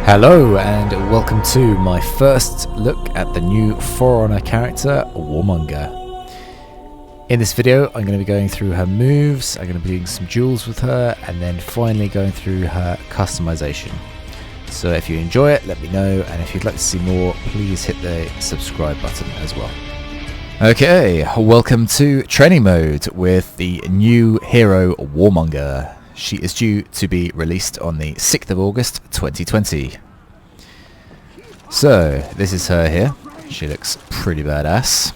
Hello and welcome to my first look at the new For Honor character, Warmonger. In this video I'm going to be going through her moves, I'm going to be doing some duels with her, and then finally going through her customization. So if you enjoy it, let me know, and if you'd like to see more, please hit the subscribe button as well. Okay, welcome to training mode with the new hero Warmonger. She is due to be released on the 6th of August 2020. So, this is her here. She looks pretty badass.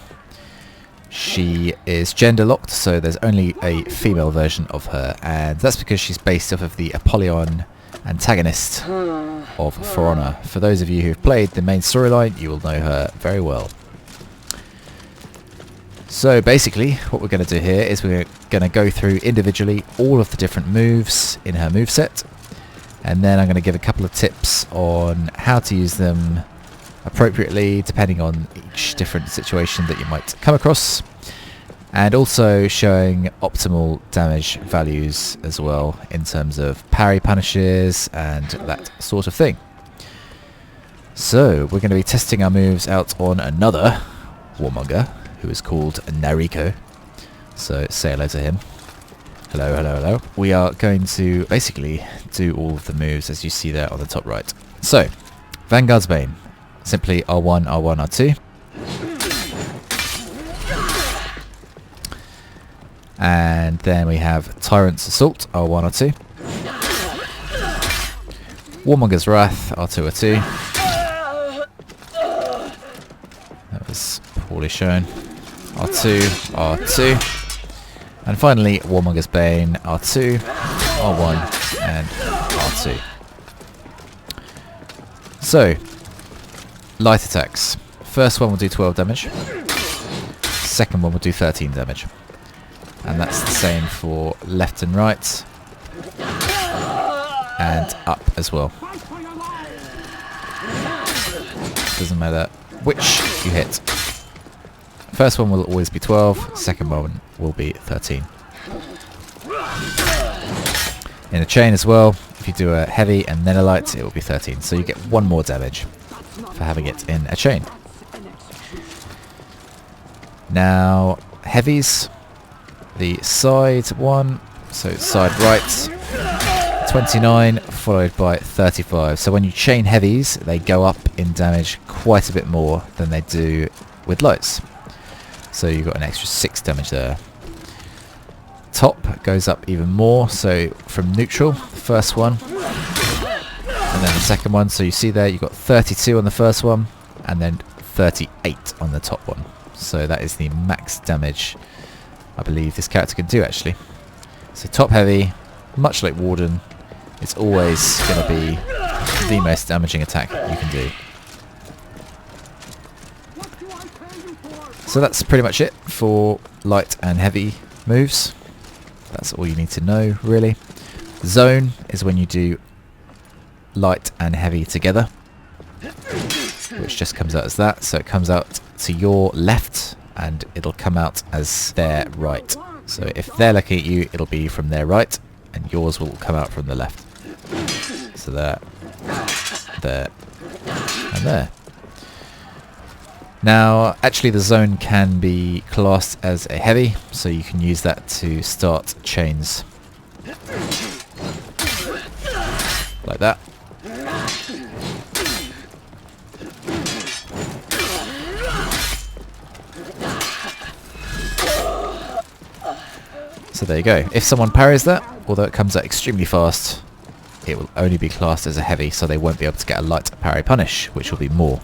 She is gender locked, so there's only a female version of her, and that's because she's based off of the Apollyon Antagonist of For Honor. For those of you who've played the main storyline, you will know her very well. So basically, what we're going to do here is we're going to go through individually all of the different moves in her moveset, and then I'm going to give a couple of tips on how to use them appropriately depending on each different situation that you might come across, and also showing optimal damage values as well in terms of parry punishes and that sort of thing. So we're going to be testing our moves out on another Warmonger, who is called Nariko. So say hello to him. Hello, hello, hello. We are going to basically do all of the moves as you see there on the top right. So, Vanguard's Bane. Simply R1, R1, R2. And then we have Tyrant's Assault, R1, R2. Warmonger's Wrath, R2, R2. That was poorly shown. R2, R2, and finally Warmonger's Bane, R2, R1, and R2. So, light attacks. First one will do 12 damage, second one will do 13 damage, and that's the same for left and right, and up as well. Doesn't matter which you hit. First one will always be 12, second one will be 13. In a chain as well, if you do a heavy and then a light, it will be 13. So you get one more damage for having it in a chain. Now, heavies, the side one, so side right, 29 followed by 35. So when you chain heavies, they go up in damage quite a bit more than they do with lights. So you've got an extra 6 damage there. Top goes up even more, so from neutral, the first one, and then the second one. So you see there, you've got 32 on the first one, and then 38 on the top one. So that is the max damage I believe this character can do actually. So top heavy, much like Warden, it's always going to be the most damaging attack you can do. So that's pretty much it for light and heavy moves. That's all you need to know really. Zone is when you do light and heavy together, which just comes out as that. So it comes out to your left and it'll come out as their right. So if they're looking at you, it'll be from their right, and yours will come out from the left. So there, there, and there. Now, actually the zone can be classed as a heavy, so you can use that to start chains. Like that. So there you go. If someone parries that, although it comes out extremely fast, it will only be classed as a heavy, so they won't be able to get a light parry punish, which will be more.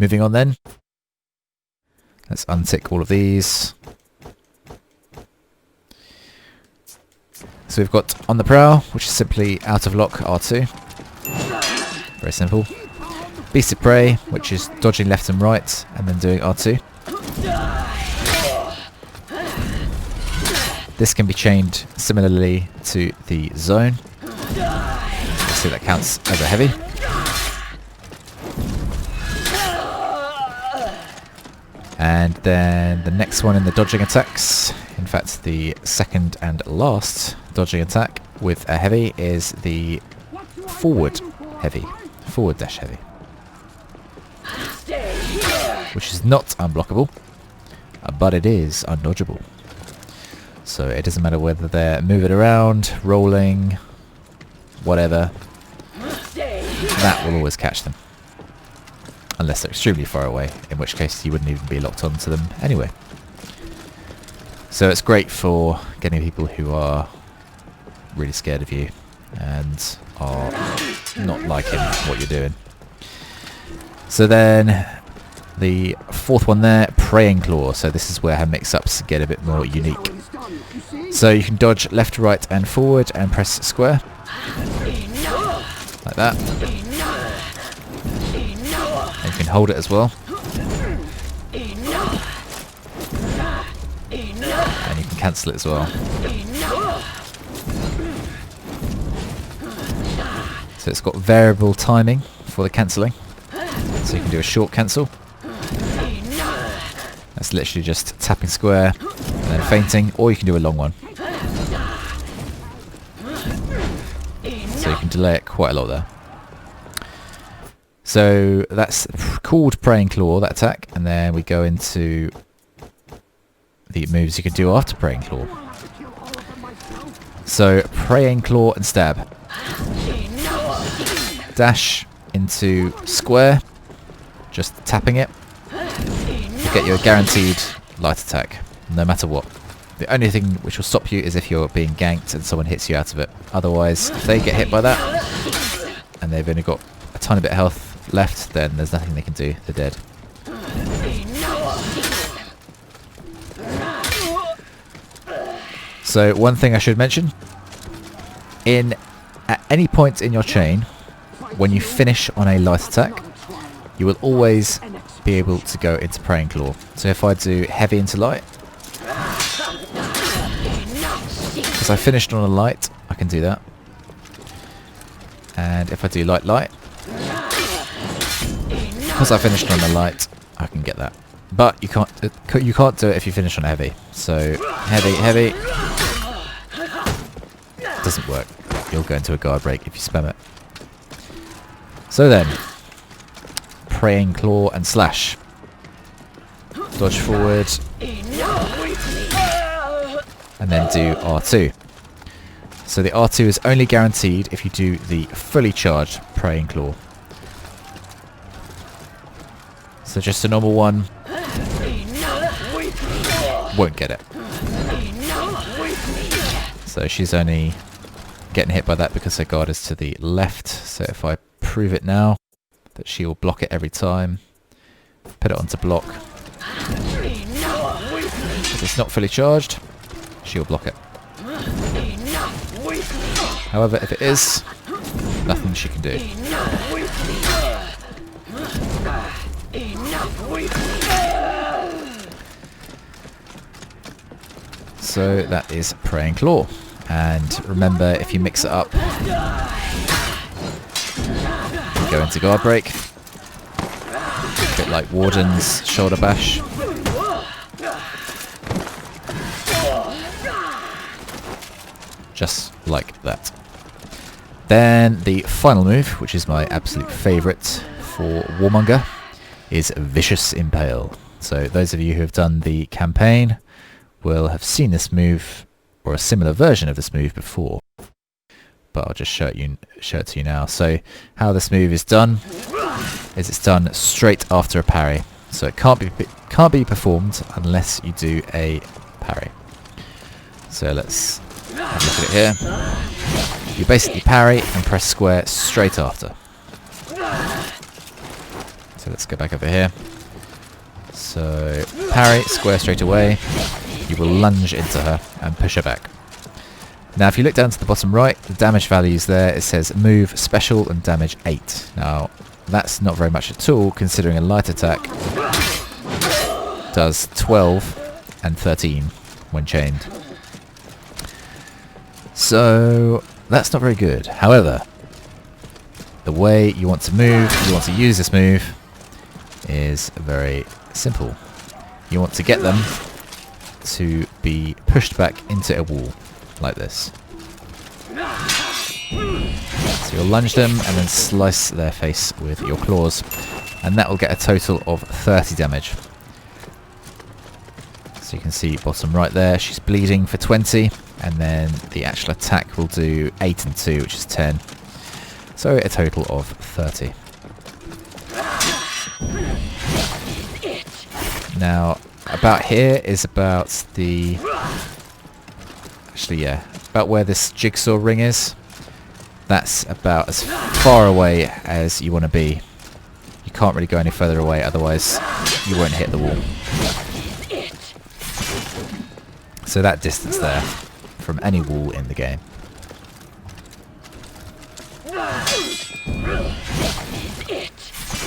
Moving on then, let's untick all of these. So we've got On the Prowl, which is simply out of lock R2. Very simple. Beast of Prey, which is dodging left and right and then doing R2. This can be chained similarly to the zone. So that counts as a heavy. And then the next one in the dodging attacks, in fact the second and last dodging attack with a heavy, is the forward heavy, forward dash heavy, which is not unblockable, but it is undodgeable. So it doesn't matter whether they're moving around, rolling, whatever, that will always catch them. Unless they're extremely far away, in which case you wouldn't even be locked onto them anyway. So it's great for getting people who are really scared of you and are not liking what you're doing. So then the fourth one there, Praying Claw. So this is where her mix-ups get a bit more unique. So you can dodge left, right and forward and press square. Like that. And you can hold it as well. And you can cancel it as well. So it's got variable timing for the cancelling. So you can do a short cancel. That's literally just tapping square and then feinting, or you can do a long one. So you can delay it quite a lot there. So that's called Praying Claw, that attack, and then we go into the moves you can do after Praying Claw. So Praying Claw and stab. Dash into square, just tapping it. You get your guaranteed light attack, no matter what. The only thing which will stop you is if you're being ganked and someone hits you out of it. Otherwise, if they get hit by that, and they've only got a tiny bit of health left, then there's nothing they can do. They're dead. So one thing I should mention, at any point in your chain, when you finish on a light attack, you will always be able to go into Praying Claw. So if I do heavy into light, because I finished on a light, I can do that. And if I do light, because I finished on a light, I can get that. But you can't do it if you finish on heavy. So heavy doesn't work. You'll go into a guard break if you spam it. So then, Praying Claw and slash. Dodge forward. And then do R2. So the R2 is only guaranteed if you do the fully charged Praying Claw. So just a normal one won't get it. So she's only getting hit by that because her guard is to the left. So if I prove it now, that she will block it every time. Put it onto block. If it's not fully charged, she'll block it. However, if it is, nothing she can do. So that is Praying Claw. And remember, if you mix it up, you go into guard break. A bit like Warden's shoulder bash. Just like that. Then the final move, which is my absolute favourite for Warmonger, is Vicious Impale. So those of you who have done the campaign will have seen this move, or a similar version of this move before. But I'll just show it to you now. So how this move is done is it's done straight after a parry. So it can't be performed unless you do a parry. So let's have a look at it here. You basically parry and press square straight after. So let's go back over here. So parry, square straight away. You will lunge into her and push her back. Now if you look down to the bottom right, the damage values there, it says move, special and damage 8. Now that's not very much at all, considering a light attack does 12 and 13 when chained. So that's not very good. However, the way you want to use this move is very simple. You want to get them to be pushed back into a wall like this. So you'll lunge them and then slice their face with your claws. And that will get a total of 30 damage. So you can see bottom right there, she's bleeding for 20. And then the actual attack will do 8 and 2, which is 10. So a total of 30. Now, about here is about the... Actually, yeah. About where this jigsaw ring is. That's about as far away as you want to be. You can't really go any further away, otherwise you won't hit the wall. So that distance there, from any wall in the game.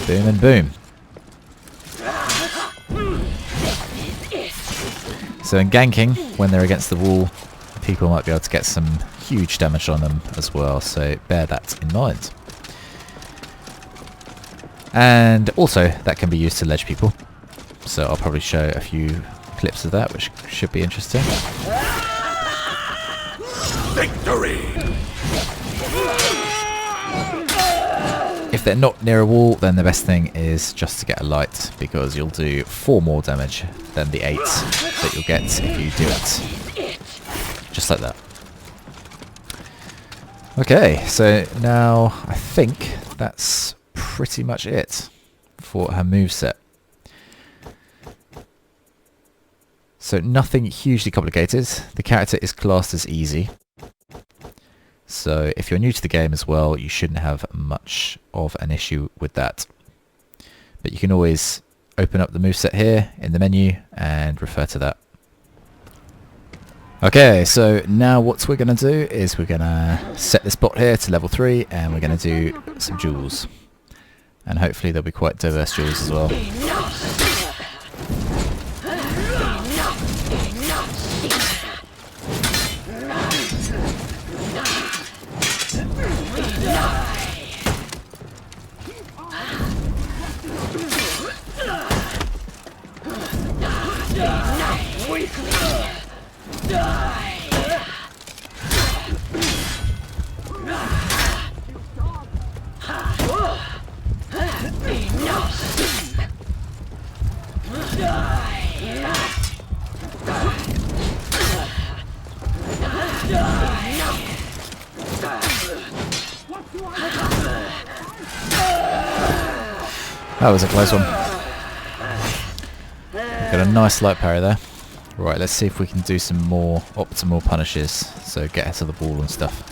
Boom and boom. So in ganking, when they're against the wall, people might be able to get some huge damage on them as well, so bear that in mind. And also, that can be used to ledge people. So I'll probably show a few clips of that, which should be interesting. Victory! If they're not near a wall, then the best thing is just to get a light, because you'll do 4 more damage than the 8 that you'll get if you do it. Just like that. Okay, so now I think that's pretty much it for her moveset. So nothing hugely complicated. The character is classed as easy. So if you're new to the game as well, you shouldn't have much of an issue with that. But you can always open up the moveset here in the menu and refer to that. Okay, so now what we're going to do is we're going to set this bot here to level 3 and we're going to do some duels. And hopefully there'll be quite diverse duels as well. That was a close one. Got a nice light parry there. Right, let's see if we can do some more optimal punishes. So get her to the ball and stuff.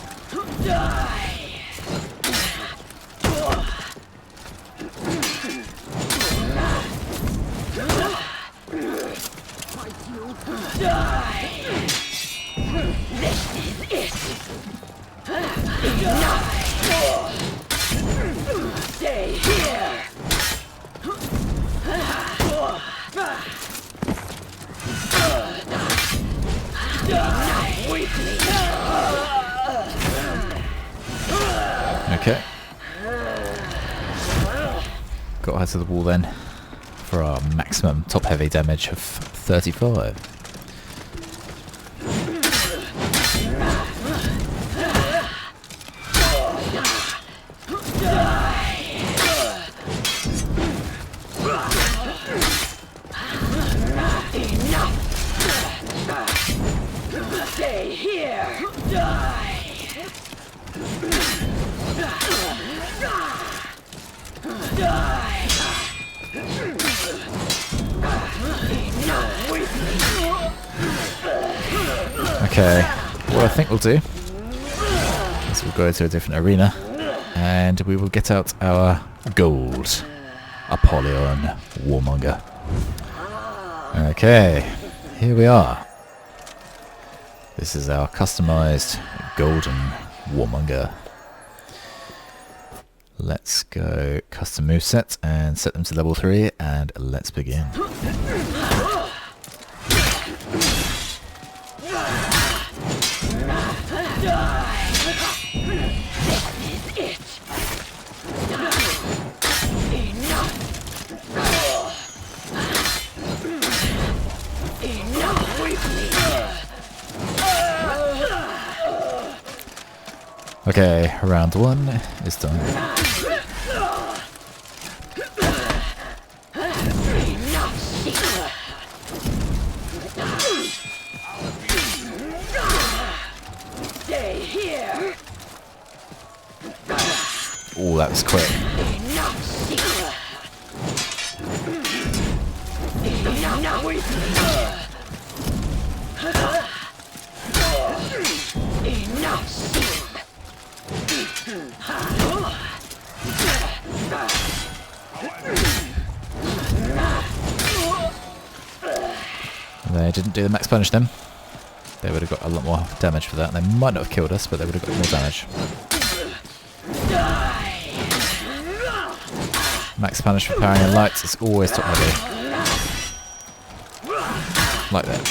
Stay here. Okay. Got her to the wall then for our maximum top heavy damage of 35. Stay here. Die. Okay, what I think we'll do is we'll go to a different arena and we will get out our gold Apollyon Warmonger. Okay, here we are. This is our customized golden Warmonger. Let's go custom moveset and set them to level 3 and let's begin. Okay, round 1 is done. Stay here. Oh, that was quick. They didn't do the max punish then. They would have got a lot more damage for that. They might not have killed us, but they would have got more damage. Max punish for parrying and lights is always top heavy. Like that.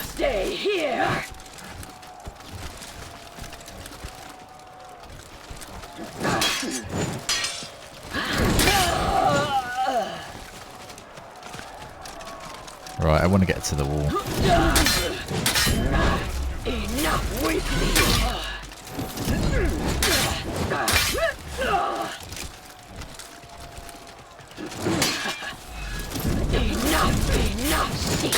Stay here. Right, I want to get to the wall. Enough with me. Enough seen.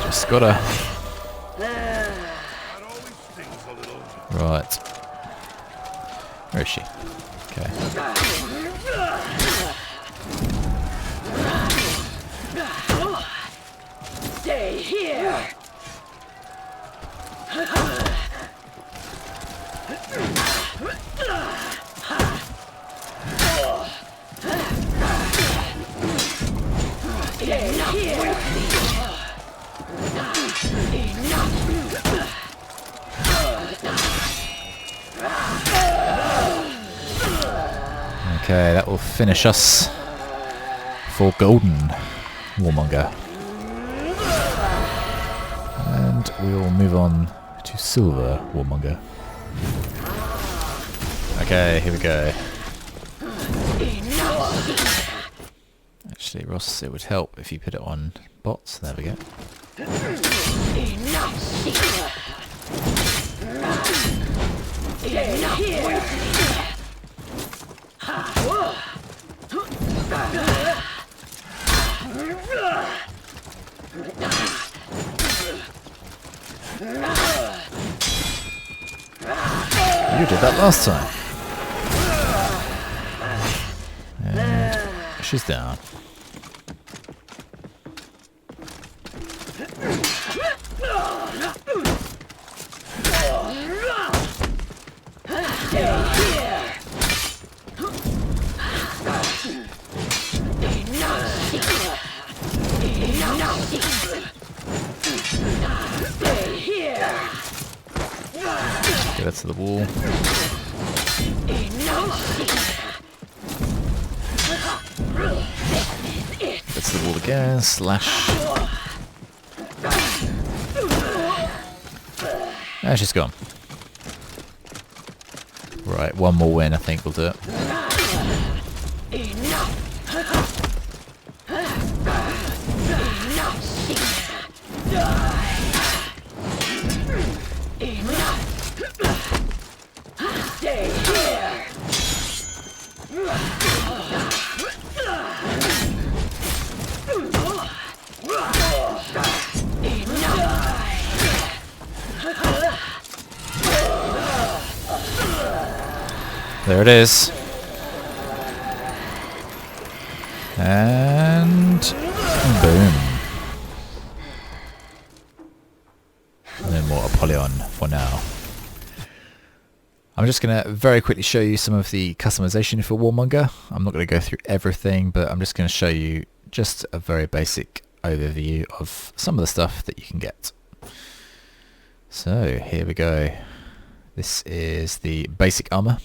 Just gotta. Right. Where is she? Okay. Stay here. Okay, that will finish us for golden Warmonger. And we will move on to silver Warmonger. Okay, here we go. Actually, Ross, it would help if you put it on bots. There we go. You did that last time. And she's down. Get it to the wall. Get to the wall again. Slash. Ah, she's gone. Right, one more win, I think we'll do it. There it is. And boom. No more Apollyon for now. I'm just going to very quickly show you some of the customization for Warmonger. I'm not going to go through everything, but I'm just going to show you just a very basic overview of some of the stuff that you can get. So here we go. This is the basic armor.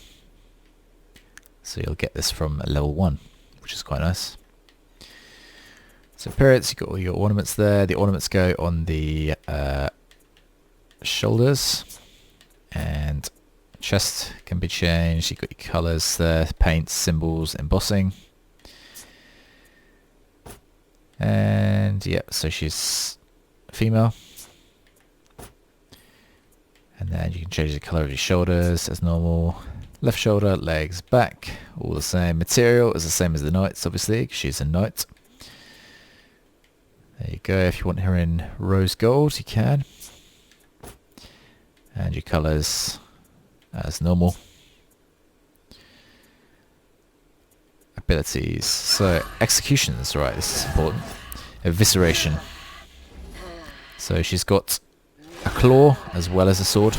So you'll get this from level 1, which is quite nice. So parrots, you've got all your ornaments there. The ornaments go on the shoulders, and chest can be changed. You've got your colours there, paints, symbols, embossing. And yeah, so she's female. And then you can change the colour of your shoulders as normal. Left shoulder, legs, back, all the same. Material is the same as the knight's, obviously, 'cause she's a knight. There you go. If you want her in rose gold, you can. And your colours as normal. Abilities. So executions, right, this is important. Evisceration. So she's got a claw as well as a sword.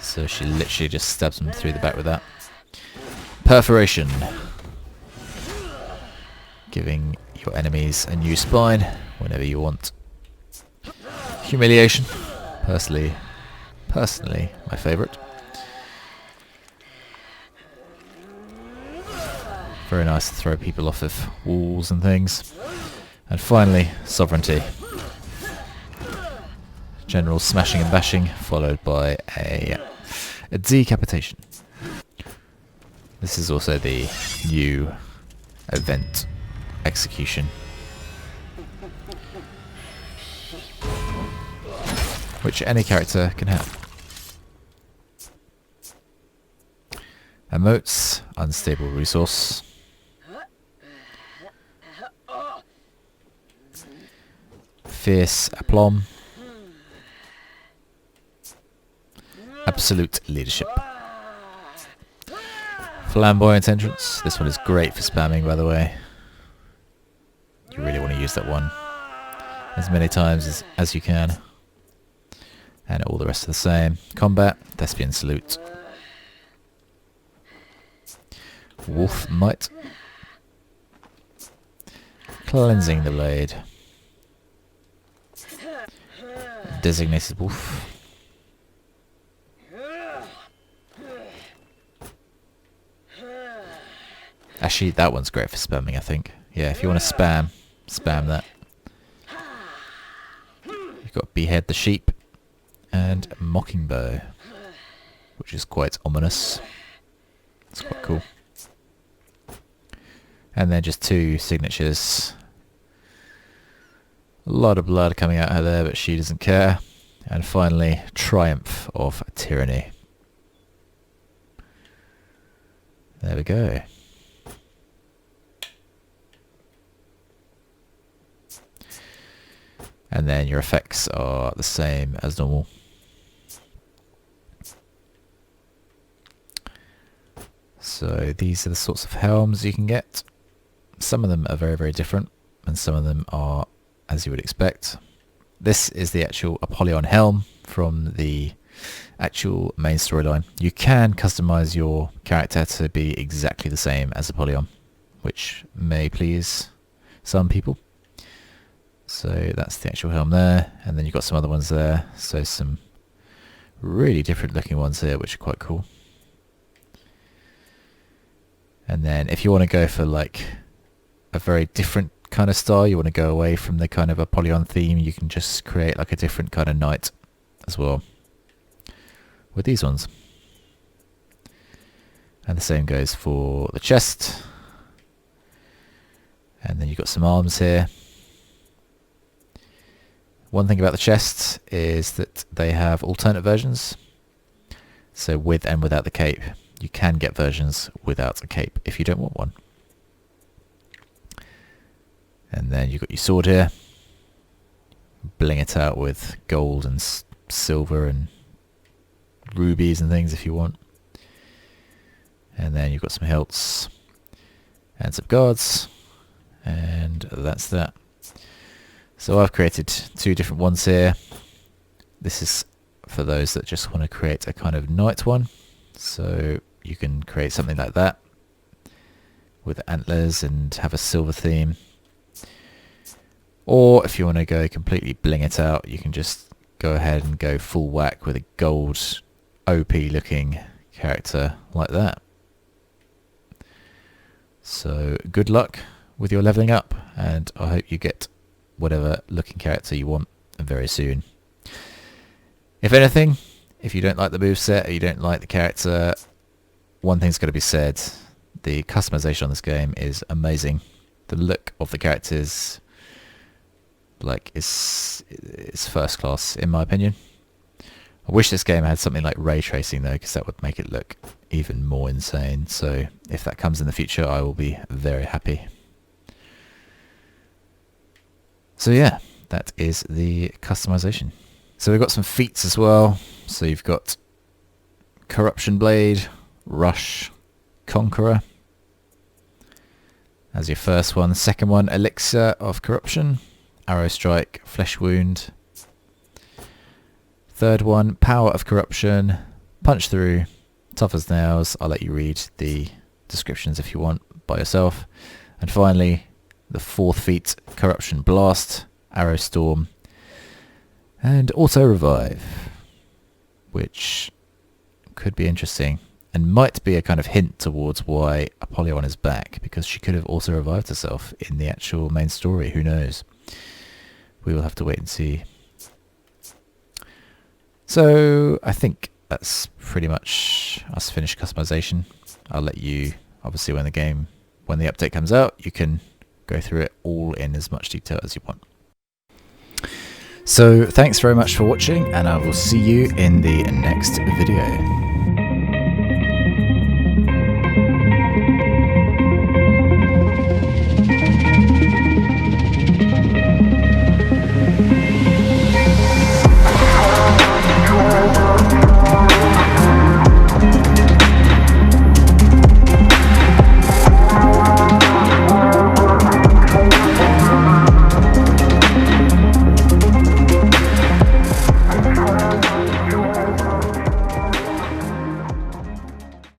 So she literally just stabs them through the back with that. Perforation. Giving your enemies a new spine whenever you want. Humiliation. Personally my favourite. Very nice to throw people off of walls and things. And finally, sovereignty. General smashing and bashing, followed by a decapitation. This is also the new event execution, which any character can have. Emotes, unstable resource. Fierce aplomb. Absolute leadership. Flamboyant entrance. This one is great for spamming, by the way. You really want to use that one as many times as you can. And all the rest are the same. Combat, Thespian salute. Wolf might. Cleansing the blade. Designated wolf. Actually, that one's great for spamming, I think. Yeah, if you want to spam that. You've got Behead the Sheep and Mockingbow, which is quite ominous. It's quite cool. And then just 2 signatures. A lot of blood coming out of there, but she doesn't care. And finally, Triumph of Tyranny. There we go. And then your effects are the same as normal. So these are the sorts of helms you can get. Some of them are very, very different, and some of them are as you would expect. This is the actual Apollyon helm from the actual main storyline. You can customize your character to be exactly the same as Apollyon, which may please some people. So that's the actual helm there, and then you've got some other ones there. So some really different looking ones here, which are quite cool. And then if you want to go for like a very different kind of style, you want to go away from the kind of Apollyon theme, you can just create like a different kind of knight as well with these ones. And the same goes for the chest. And then you've got some arms here. One thing about the chests is that they have alternate versions. So with and without the cape. You can get versions without a cape if you don't want one. And then you've got your sword here. Bling it out with gold and silver and rubies and things if you want. And then you've got some hilts and some guards. And that's that. So I've created 2 different ones here. This is for those that just want to create a kind of knight one. So you can create something like that with antlers and have a silver theme. Or if you want to go completely bling it out, you can just go ahead and go full whack with a gold OP looking character like that. So good luck with your leveling up, and I hope you get whatever looking character you want very soon. If anything, if you don't like the moveset or you don't like the character, one thing's got to be said: the customization on this game is amazing. The look of the characters, like, is first class in my opinion. I wish this game had something like ray tracing though, because that would make it look even more insane. So if that comes in the future, I will be very happy. So yeah, that is the customization. So we've got some feats as well. So you've got Corruption Blade, Rush, Conqueror as your first one. The second one, Elixir of Corruption, Arrow Strike, Flesh Wound. Third one, Power of Corruption, Punch Through, Tough as Nails. I'll let you read the descriptions if you want by yourself. And finally, the fourth feat, Corruption Blast, Arrow Storm, and Auto Revive, which could be interesting and might be a kind of hint towards why Apollyon is back, because she could have also revived herself in the actual main story. Who knows? We will have to wait and see. So I think that's pretty much us finished customization. I'll let you, obviously when the update comes out, you can go through it all in as much detail as you want. So thanks very much for watching, and I will see you in the next video.